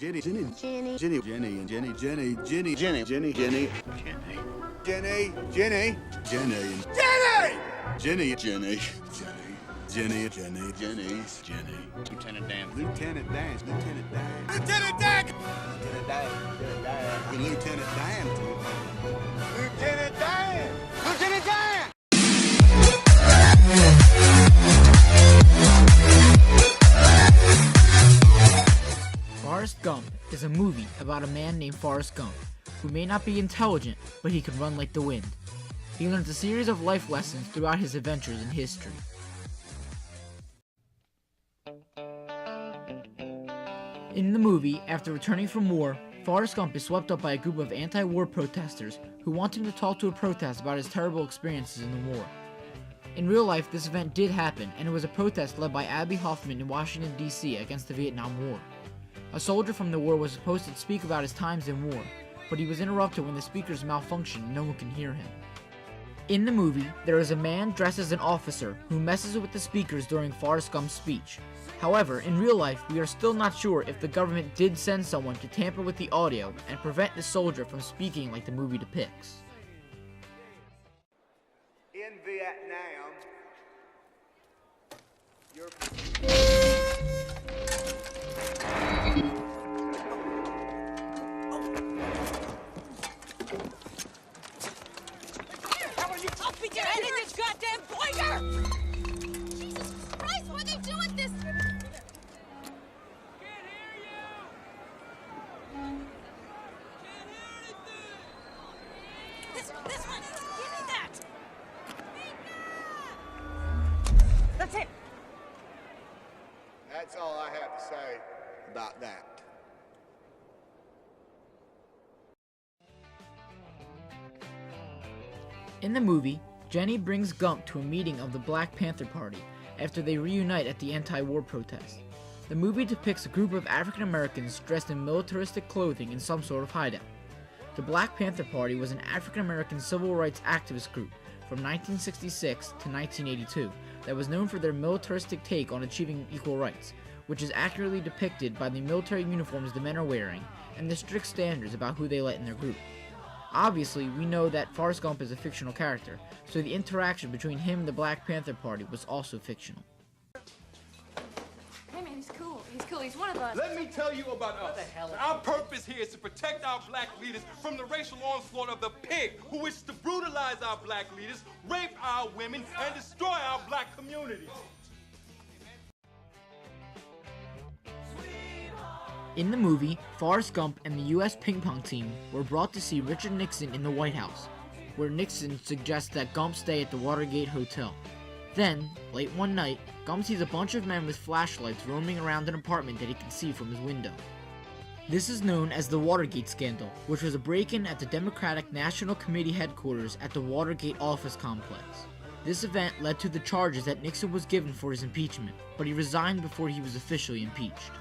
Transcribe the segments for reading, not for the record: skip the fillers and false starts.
Jenny, Jenny, Jenny, Jenny, Jenny, and Jenny, Jenny, Jenny, Jenny, Jenny, Jenny, Jenny, Jenny, Jenny, Jenny, Jenny, Jenny, Jenny, Jenny, Jenny, Jenny, Jenny, Lieutenant Dan, Lieutenant Dan, Lieutenant Dan, Lieutenant Dan, Lieutenant Dan, Lieutenant Dan, Lieutenant Dan, Lieutenant Dan. Forrest Gump is a movie about a man named Forrest Gump, who may not be intelligent, but he can run like the wind. He learns a series of life lessons throughout his adventures in history. In the movie, after returning from war, Forrest Gump is swept up by a group of anti-war protesters who want him to talk to a protest about his terrible experiences in the war. In real life, this event did happen, and it was a protest led by Abby Hoffman in Washington, D.C. against the Vietnam War. A soldier from the war was supposed to speak about his times in war, but he was interrupted when the speakers malfunctioned and no one can hear him. In the movie, there is a man dressed as an officer who messes with the speakers during Forrest Gump's speech. However, in real life, we are still not sure if the government did send someone to tamper with the audio and prevent the soldier from speaking like the movie depicts. In Vietnam, I'll beat your head in this goddamn pointer! Jesus Christ, what are they doing this? Can't hear you! Can't hear anything! This one! Give me that! That's it! That's all I have to say about that. In the movie, Jenny brings Gump to a meeting of the Black Panther Party after they reunite at the anti-war protest. The movie depicts a group of African Americans dressed in militaristic clothing in some sort of hideout. The Black Panther Party was an African American civil rights activist group from 1966 to 1982 that was known for their militaristic take on achieving equal rights, which is accurately depicted by the military uniforms the men are wearing and the strict standards about who they let in their group. Obviously, we know that Forrest Gump is a fictional character, so the interaction between him and the Black Panther Party was also fictional. Hey man, he's cool. He's cool. He's one of us. Let me tell you about us. Our purpose here is to protect our black leaders from the racial onslaught of the pig who wishes to brutalize our black leaders, rape our women, and destroy our black community. In the movie, Forrest Gump and the U.S. ping pong team were brought to see Richard Nixon in the White House, where Nixon suggests that Gump stay at the Watergate Hotel. Then, late one night, Gump sees a bunch of men with flashlights roaming around an apartment that he can see from his window. This is known as the Watergate Scandal, which was a break-in at the Democratic National Committee headquarters at the Watergate office complex. This event led to the charges that Nixon was given for his impeachment, but he resigned before he was officially impeached.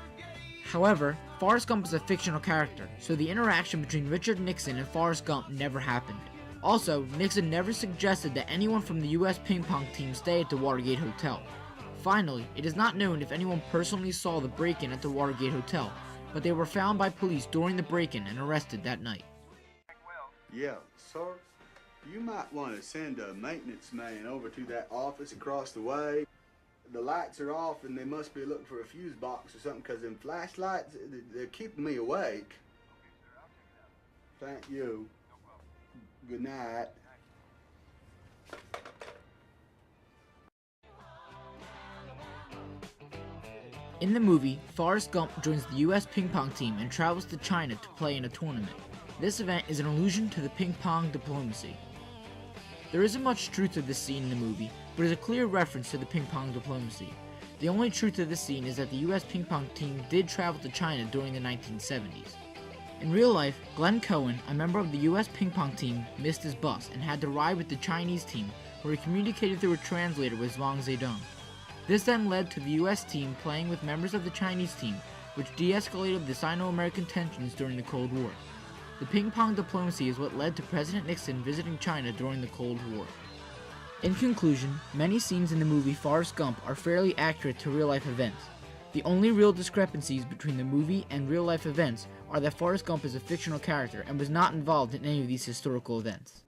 However, Forrest Gump is a fictional character, so the interaction between Richard Nixon and Forrest Gump never happened. Also, Nixon never suggested that anyone from the U.S. ping pong team stay at the Watergate Hotel. Finally, it is not known if anyone personally saw the break-in at the Watergate Hotel, but they were found by police during the break-in and arrested that night. Yeah, sir. You might want to send a maintenance man over to that office across the way. The lights are off and they must be looking for a fuse box or something because them flashlights, they're keeping me awake. Thank you. Good night. In the movie, Forrest Gump joins the U.S. ping pong team and travels to China to play in a tournament. This event is an allusion to the ping pong diplomacy. There isn't much truth to this scene in the movie, but is a clear reference to the ping pong diplomacy. The only truth to this scene is that the US ping pong team did travel to China during the 1970s. In real life, Glenn Cohen, a member of the US ping pong team, missed his bus and had to ride with the Chinese team, where he communicated through a translator with Zhuang Zedong. This then led to the US team playing with members of the Chinese team, which de-escalated the Sino-American tensions during the Cold War. The ping pong diplomacy is what led to President Nixon visiting China during the Cold War. In conclusion, many scenes in the movie Forrest Gump are fairly accurate to real-life events. The only real discrepancies between the movie and real-life events are that Forrest Gump is a fictional character and was not involved in any of these historical events.